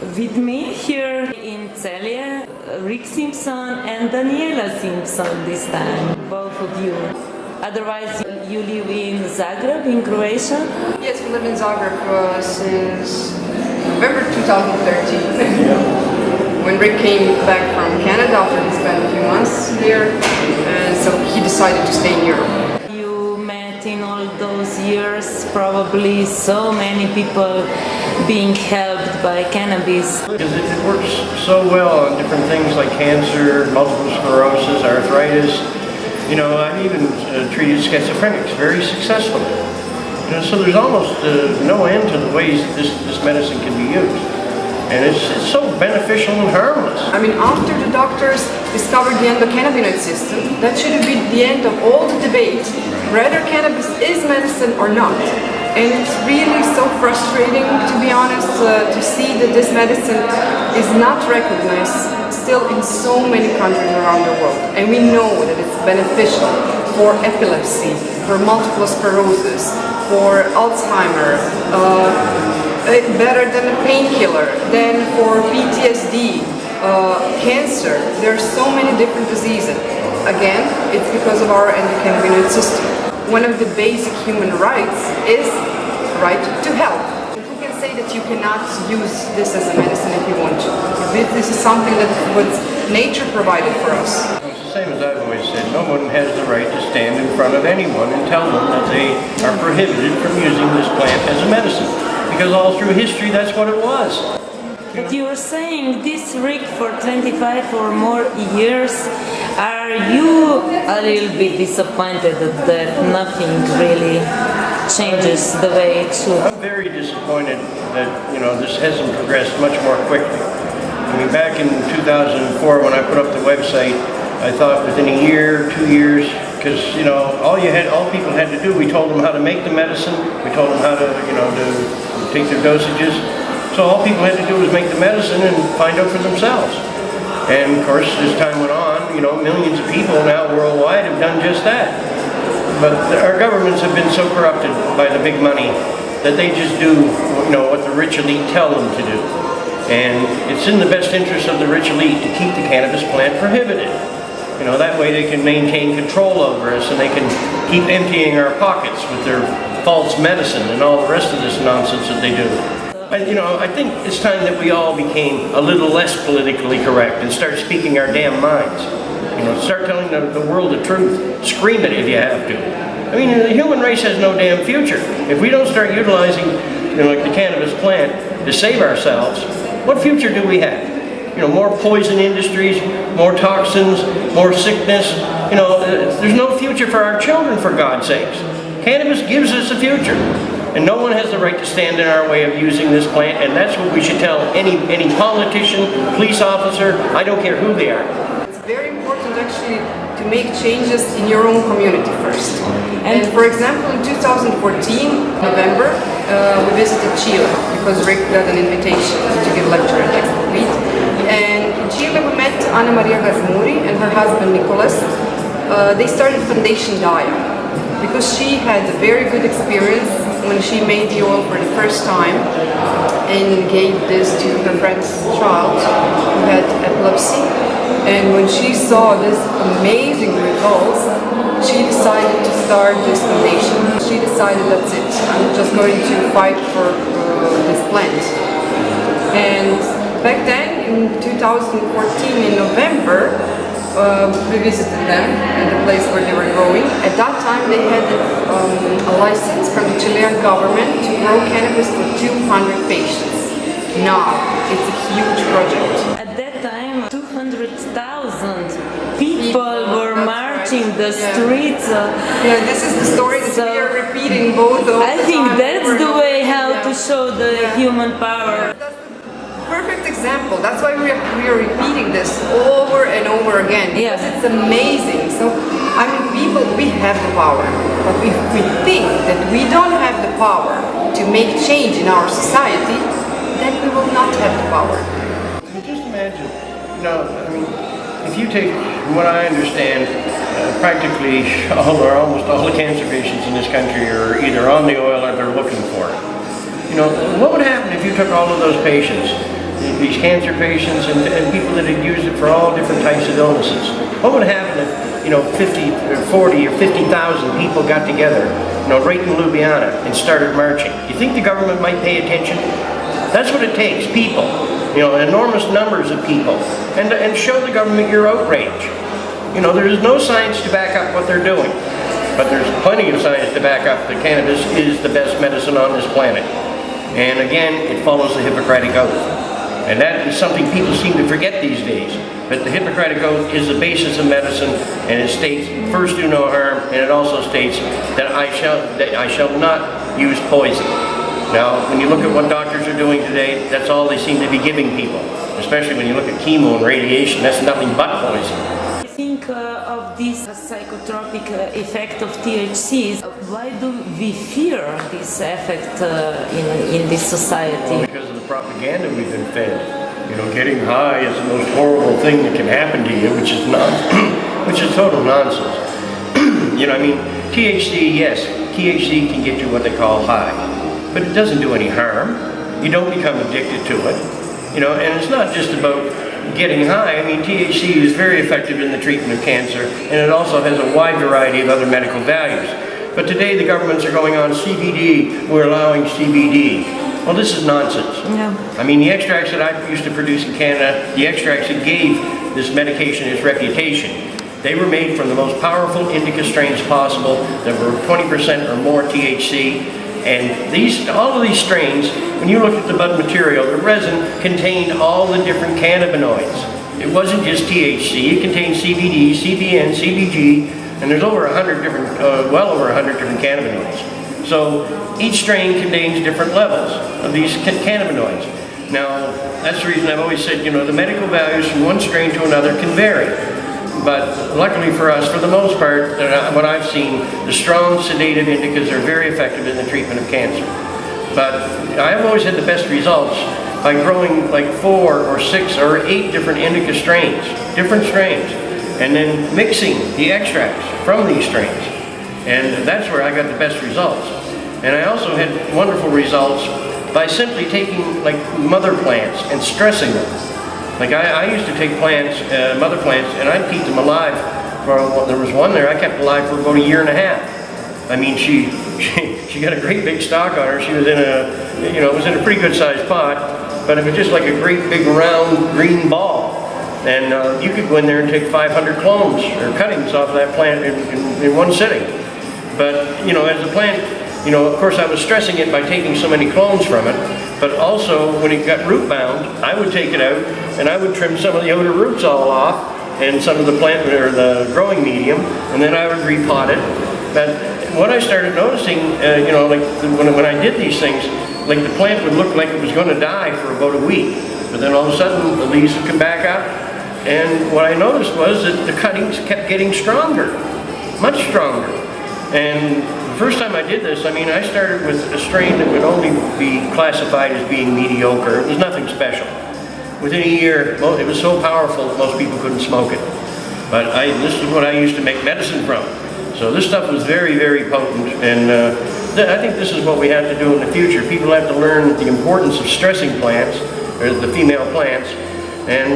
with me here in Celje, Rick Simpson and Daniela Simpson this time, both of you. Otherwise, you live in Zagreb, in Croatia? Yes, we live in Zagreb since November 2013. When Rick came back from Canada after he spent a few months here, and so he decided to stay in Europe. You met in all those years probably so many people being helped by cannabis. Because it works so well on different things like cancer, multiple sclerosis, arthritis. You know, I've even treated schizophrenics very successfully. You know, so there's almost no end to the ways this medicine can be used. And it's so beneficial and harmless. I mean, after the doctors discovered the endocannabinoid system, that should have been the end of all the debate, whether cannabis is medicine or not. And it's really so frustrating, to be honest, to see that this medicine is not recognized still in so many countries around the world. And we know that it's beneficial for epilepsy, for multiple sclerosis, for Alzheimer, better than a painkiller, than for PTSD, cancer. There are so many different diseases. Again, it's because of our endocannabinoid system. One of the basic human rights is right to health. Who can say that you cannot use this as a medicine if you want to? This is something that was nature provided for us. It's the same as I've always said, no one has the right to stand in front of anyone and tell them that they are prohibited from using this plant as a medicine. Because all through history, that's what it was. But you were saying this, Rick, for 25 or more years. Are you a little bit disappointed that nothing really changes the way it should? I'm very disappointed that, you know, this hasn't progressed much more quickly. I mean, back in 2004 when I put up the website, I thought within a year, 2 years, because, you know, all people had to do, we told them how to make the medicine, we told them how to, you know, to take their dosages. So all people had to do was make the medicine and find out for themselves. And of course, as time went on, you know, millions of people now worldwide have done just that. But our governments have been so corrupted by the big money that they just do, you know, what the rich elite tell them to do. And it's in the best interest of the rich elite to keep the cannabis plant prohibited. You know, that way they can maintain control over us and they can keep emptying our pockets with their false medicine and all the rest of this nonsense that they do. You know, I think it's time that we all became a little less politically correct and start speaking our damn minds. You know, start telling the world the truth. Scream it if you have to. I mean, the human race has no damn future. If we don't start utilizing, you know, like the cannabis plant to save ourselves, what future do we have? You know, more poison industries, more toxins, more sickness. You know, there's no future for our children, for God's sakes. Cannabis gives us a future. And no one has the right to stand in our way of using this plant, and that's what we should tell any politician, police officer, I don't care who they are. It's very important actually to make changes in your own community first. And for example, in 2014, November, we visited Chile because Rick got an invitation to give a lecture at Expo Beat. And in Chile we met Ana Maria Gazmuri and her husband Nicolas. They started Foundation Daya because she had a very good experience when she made the oil for the first time and gave this to her friend's child who had epilepsy. And when she saw this amazing results, she decided to start this foundation. She decided, that's it, I'm just going to fight for this plant. And back then, in 2014, in November, we visited them at the place where they were growing. At that time they had a license from the Chilean government to grow cannabis for 200 patients. Now it's a huge project. At that time 200,000 people were marching the streets. Yeah, this is the story that we are repeating both of I think that's the way how to show the human power. Perfect example. That's why we are repeating this over and over again, because it's amazing. So, I mean, people, we have the power, but if we think that we don't have the power to make change in our society, then we will not have the power. Just imagine, you know, I mean, if you take, from what I understand, practically all or almost all the cancer patients in this country are either on the oil or they're looking for it. You know, what would happen if you took all of those patients, these cancer patients and people that had used it for all different types of illnesses. What would happen if, 50 or 40 or 50,000 people got together, right in Ljubljana and started marching? You think the government might pay attention? That's what it takes, people, enormous numbers of people, and show the government your outrage. There is no science to back up what they're doing, but there's plenty of science to back up that cannabis is the best medicine on this planet. And again, it follows the Hippocratic Oath. And that is something people seem to forget these days. But the Hippocratic Oath is the basis of medicine, and it states, first do no harm, and it also states that I shall not use poison. Now, when you look at what doctors are doing today, that's all they seem to be giving people. Especially when you look at chemo and radiation, that's nothing but poison. Think of this psychotropic effect of THCs. Why do we fear this effect in this society? Well, because of the propaganda we've been fed. Getting high is the most horrible thing that can happen to you, which is total nonsense. THC, yes, THC can get you what they call high, but it doesn't do any harm. You don't become addicted to it. And it's not just about getting high. THC is very effective in the treatment of cancer, and it also has a wide variety of other medical values. But today the governments are going on CBD, we're allowing CBD. Well, this is nonsense. Yeah. The extracts that I used to produce in Canada, the extracts that gave this medication its reputation, they were made from the most powerful indica strains possible that were 20% or more THC. And all of these strains, when you looked at the bud material, the resin contained all the different cannabinoids. It wasn't just THC, it contained CBD, CBN, CBG, and there's over 100 different, well over 100 different cannabinoids. So each strain contains different levels of these cannabinoids. Now, that's the reason I've always said, the medical values from one strain to another can vary. But luckily for us, for the most part, what I've seen, the strong sedative indicas are very effective in the treatment of cancer. But I've always had the best results by growing like 4 or 6 or 8 different indica strains, different strains, and then mixing the extracts from these strains. And that's where I got the best results. And I also had wonderful results by simply taking like mother plants and stressing them. Like I used to take plants, mother plants, and I'd keep them alive there was one there I kept alive for about 1.5 years. She got a great big stalk on her. She was in it was in a pretty good sized pot, but it was just like a great big round green ball. And you could go in there and take 500 clones or cuttings off that plant in one sitting. But, as a plant, of course I was stressing it by taking so many clones from it, but also when it got root bound, I would take it out and I would trim some of the outer roots all off and some of the plant or the growing medium, and then I would repot it. But what I started noticing, when I did these things, like the plant would look like it was going to die for about a week, but then all of a sudden the leaves would come back up, and what I noticed was that the cuttings kept getting stronger, much stronger. And the first time I did this, I started with a strain that would only be classified as being mediocre. It was nothing special. Within a year, it was so powerful that most people couldn't smoke it. But this is what I used to make medicine from. So this stuff was very, very potent, and I think this is what we have to do in the future. People have to learn the importance of stressing plants, or the female plants, and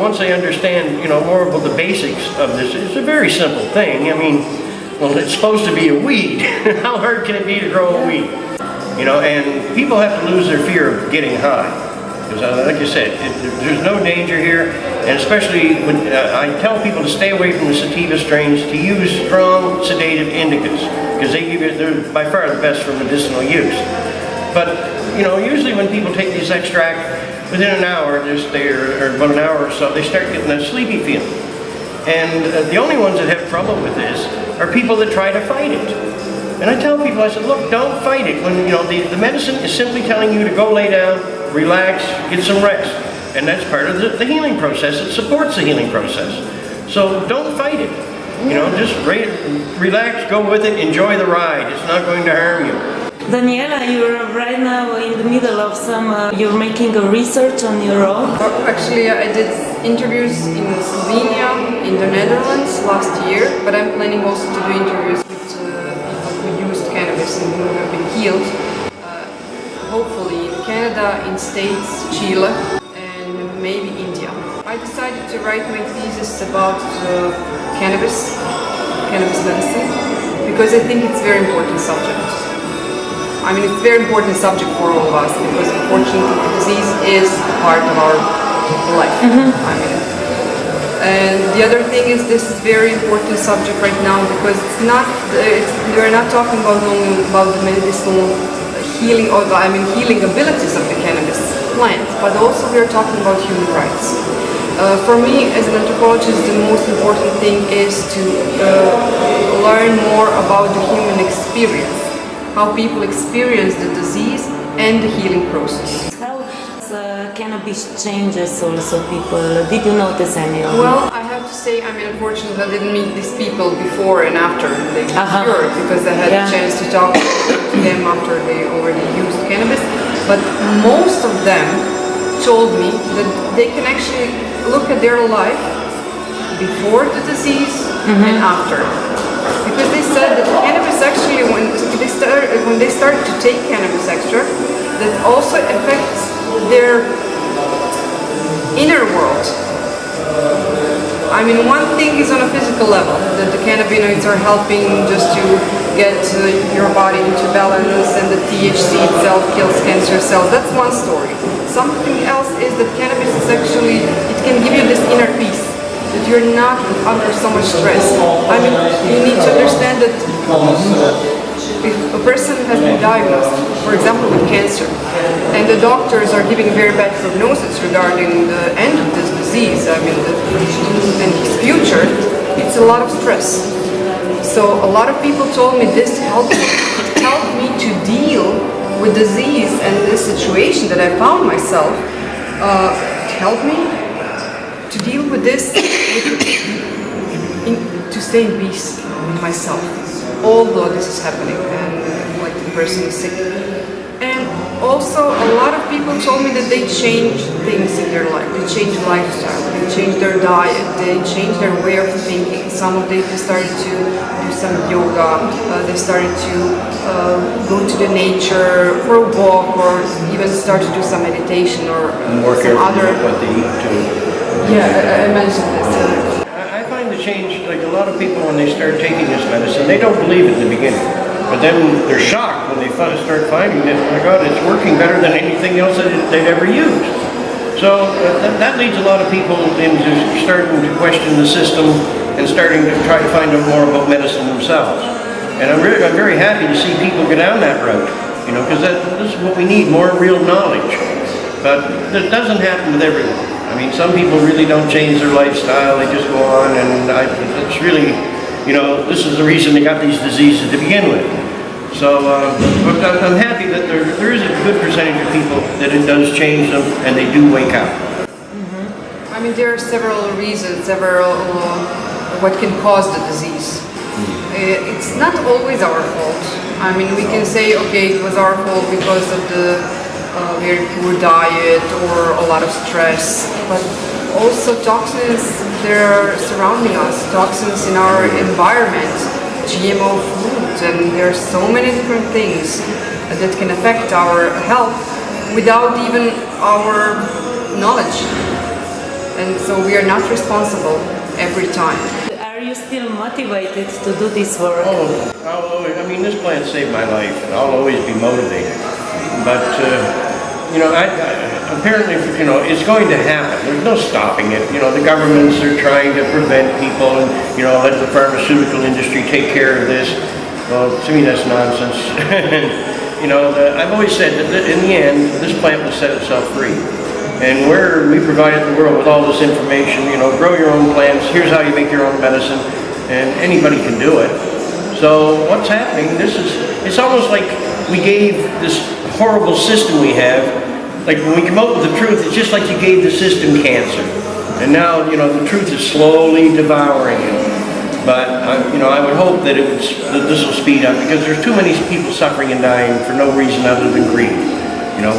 once they understand, more about the basics of this, it's a very simple thing. Well, it's supposed to be a weed. How hard can it be to grow a weed? And people have to lose their fear of getting high. Because like you said, there's no danger here, and especially when I tell people to stay away from the sativa strains, to use strong sedative indicas, because they're by far the best for medicinal use. But, usually when people take these extracts, within an hour, or about an hour or so, they start getting that sleepy feeling. And the only ones that have trouble with this are people that try to fight it. And I tell people, I said, look, don't fight it. When the medicine is simply telling you to go lay down, relax, get some rest. And that's part of the healing process. It supports the healing process. So don't fight it. Just relax, go with it, enjoy the ride. It's not going to harm you. Daniela, you're right now in the middle of you're making a research on your own? Actually, I did interviews in Slovenia, in the Netherlands last year, but I'm planning also to do interviews with people who used cannabis and who have been healed. Hopefully in Canada, in States, Chile, maybe India. I decided to write my thesis about cannabis medicine, because I think it's a very important subject. I mean, it's a very important subject for all of us, because unfortunately the disease is part of our life. I mean, and the other thing is, this is a very important subject right now, because we're not talking about only about the medicinal healing, or healing abilities of the cannabis plant, but also we're talking about human rights. For me, as an anthropologist, the most important thing is to learn more about the human experience, how people experience the disease and the healing process. How cannabis changes also people? Did you notice any of Well, I have to say, unfortunately, I didn't meet these people before and after they cured, because I had a chance to talk to them after they already used cannabis. But most of them told me that they can actually look at their life before the disease and after. Because they said that cannabis actually, when they start to take cannabis extra, that also affects their inner world. One thing is on a physical level, that the cannabinoids are helping just to get your body into balance, and the THC itself kills cancer cells. That's one story. Something else is that cannabis is actually, it can give you this inner peace, that you're not under so much stress. You need to understand that if a person has been diagnosed, for example, with cancer, and the doctors are giving very bad prognosis regarding the end of this disease, and his future, it's a lot of stress. So a lot of people told me this helped me to deal with disease and this situation that I found myself. It helped me to deal with this, to stay in peace with myself, although this is happening and the person is sick. And also a lot of people told me that they changed things in their life. They changed lifestyle, they changed their diet, they changed their way of thinking. Some of them started to do some yoga, they started to go to the nature for a walk, or even start to do some meditation or some other. What they eat too. Yeah, I mentioned this. I find the change, like a lot of people when they start taking this medicine, they don't believe it in the beginning. But then they're shocked when they start finding that, oh my God, it's working better than anything else that they'd ever used. So that leads a lot of people into starting to question the system and starting to try to find out more about medicine themselves. And I'm very happy to see people go down that route, because this is what we need, more real knowledge. But that doesn't happen with everyone. Some people really don't change their lifestyle, they just go on, and it's really, this is the reason they got these diseases to begin with. So, but I'm happy that there is a good percentage of people that it does change them, and they do wake up. There are several reasons, what can cause the disease. It's not always our fault. We can say, okay, it was our fault because of the very poor diet or a lot of stress, but also toxins that are surrounding us, toxins in our environment, GMO food, and there are so many different things that can affect our health without even our knowledge. And so we are not responsible every time. Are you still motivated to do this work? I'll always, this plant saved my life. I'll always be motivated. But apparently, it's going to happen. There's no stopping it. The governments are trying to prevent people and, let the pharmaceutical industry take care of this. Well, to me, that's nonsense. I've always said that in the end, this plant will set itself free. And we provided the world with all this information, grow your own plants, here's how you make your own medicine, and anybody can do it. So what's happening, it's almost like we gave this horrible system we have, like when we come up with the truth, it's just like you gave the system cancer. And now, the truth is slowly devouring it. But, I would hope that this will speed up, because there's too many people suffering and dying for no reason other than greed.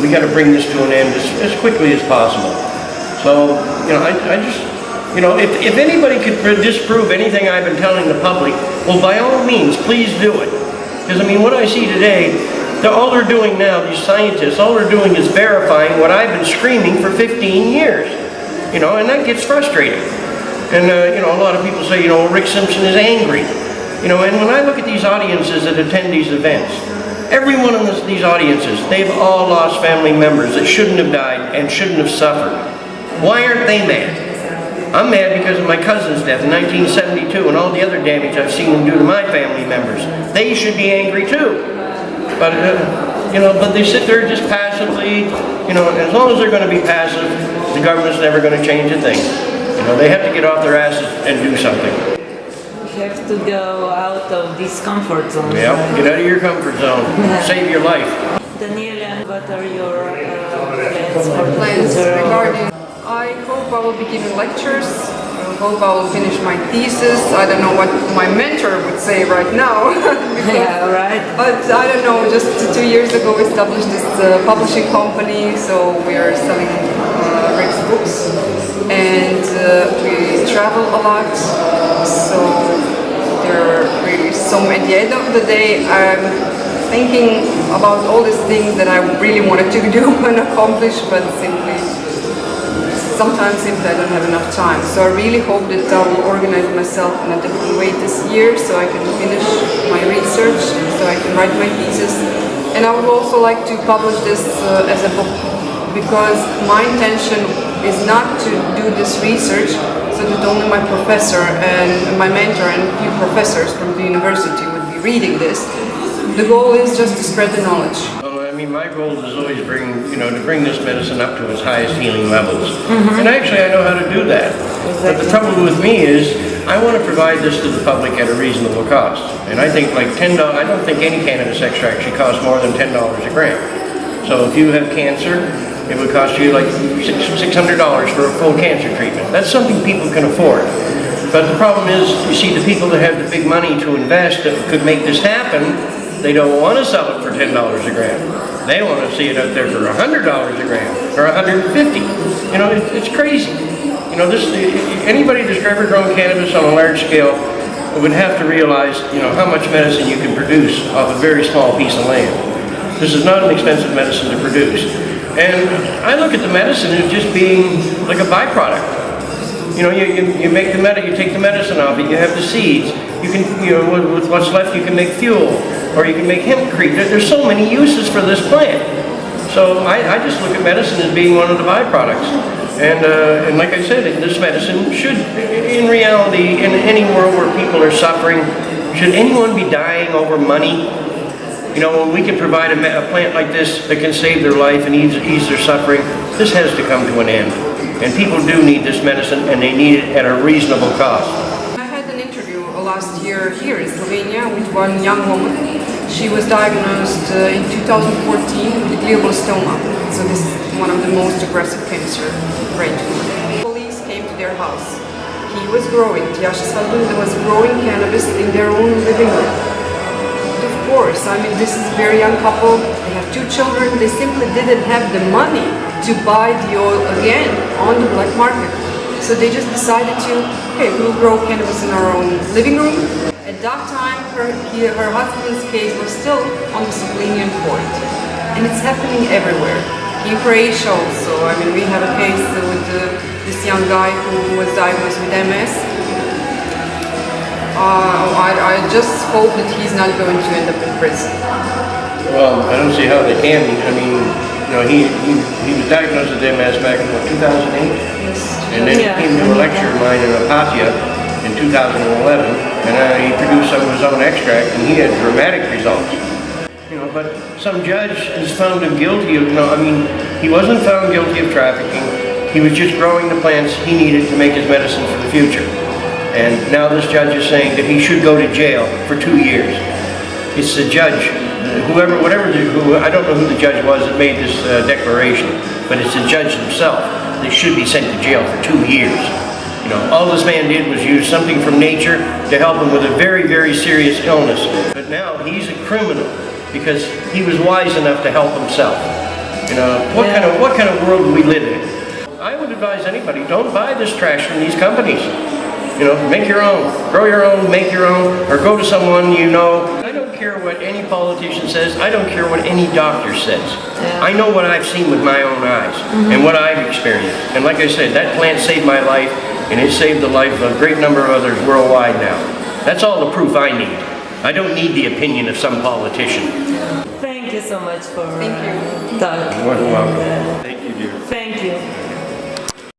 We got to bring this to an end as quickly as possible. So, I just, if anybody could disprove anything I've been telling the public, well, by all means, please do it. Because, what I see today, all they're doing now, these scientists, all they're doing is verifying what I've been screaming for 15 years. you know, and that gets frustrating. And, you know, a lot of people say, you know, Rick Simpson is angry. You know, and when I look at these audiences that attend these events, every one of these audiences, they've all lost family members that shouldn't have died and shouldn't have suffered. Why aren't they mad? I'm mad because of my cousin's death in 1972 and all the other damage I've seen them do to my family members. They should be angry too. But, you know, but they sit there just passively, you know, and as long as they're going to be passive, the government's never going to change a thing. You know, they have to get off their asses and do something. You have to go out of this comfort zone. Yeah, get out of your comfort zone. Save your life. Daniela, what are your plans for the Plans future? regarding, I hope I will be giving lectures. I hope I will finish my thesis. I don't know what my mentor would say right now. Yeah, right. But I don't know, just 2 years ago we established this publishing company, so we are selling Rick's books. And we travel a lot, so there are really some, at the end of the day I'm thinking about all these things that I really wanted to do and accomplish, but sometimes I don't have enough time. So I really hope that I will organize myself in a different way this year so I can finish my research, so I can write my thesis. And I would also like to publish this as a book, because my intention is not to do this research so that only my professor and my mentor and a few professors from the university would be reading this. The goal is just to spread the knowledge. I mean, my goal is always to bring this medicine up to its highest healing levels. And actually, I know how to do that. But the trouble with me is, I want to provide this to the public at a reasonable cost. And I think like $10, I don't think any cannabis extract should cost more than $10 a gram. So if you have cancer, it would cost you like $600 for a full cancer treatment. That's something people can afford. But the problem is, you see, the people that have the big money to invest that could make this happen, they don't want to sell it for $10 a gram. They want to see it out there for $100 a gram or $150. You know, it's crazy. You know, anybody that's ever grown cannabis on a large scale would have to realize, you know, how much medicine you can produce off a very small piece of land. This is not an expensive medicine to produce. And I look at the medicine as just being like a byproduct. You know, you make the you take the medicine off it, you have the seeds. You can, you know, with what's left, you can make fuel, or you can make hempcrete. There's so many uses for this plant. So I just look at medicine as being one of the byproducts. And like I said, this medicine should, in reality, in any world where people are suffering, should anyone be dying over money? You know, when we can provide a plant like this that can save their life and ease their suffering, this has to come to an end. And people do need this medicine, and they need it at a reasonable cost. I had an interview last year here in Slovenia with one young woman. She was diagnosed in 2014 with glioblastoma. So this is one of the most aggressive cancer range. Police came to their house. He was growing, Tjaš's husband was growing cannabis in their own living room. Of course, I mean, this is a very young couple. They have 2 children. They simply didn't have the money to buy the oil again on the black market. So they just decided to, okay, we'll grow cannabis in our own living room. At that time, her husband's case was still on the Slovenian court. And it's happening everywhere. In Croatia also, I mean, we have a case with this young guy who was diagnosed with MS. I just hope that he's not going to end up in prison. Well, I don't see how they can. I mean, you know, he was diagnosed with MS back in 2008, Yes. and then he came to a lecture of mine in Apatia in 2011, and he produced some of his own extract, and he had dramatic results. You know, but some judge has found him guilty of, you know, I mean, he wasn't found guilty of trafficking. He was just growing the plants he needed to make his medicine for the future. And now this judge is saying that he should go to jail for 2 years. It's the judge, I don't know who the judge was that made this declaration, but it's the judge himself. They should be sent to jail for 2 years. You know, all this man did was use something from nature to help him with a very, very serious illness. But now he's a criminal because he was wise enough to help himself. You know, what kind of world do we live in? I would advise anybody, don't buy this trash from these companies. You know, make your own, grow your own, make your own, or go to someone you know. I don't care care what any politician says. I don't care what any doctor says. I know what I've seen with my own eyes and what I've experienced. And like I said, that plant saved my life, and it saved the life of a great number of others worldwide now. That's all the proof I need. I don't need the opinion of some politician. Thank you so much for Thank you. talk. You're welcome. Thank you, dear. Thank you.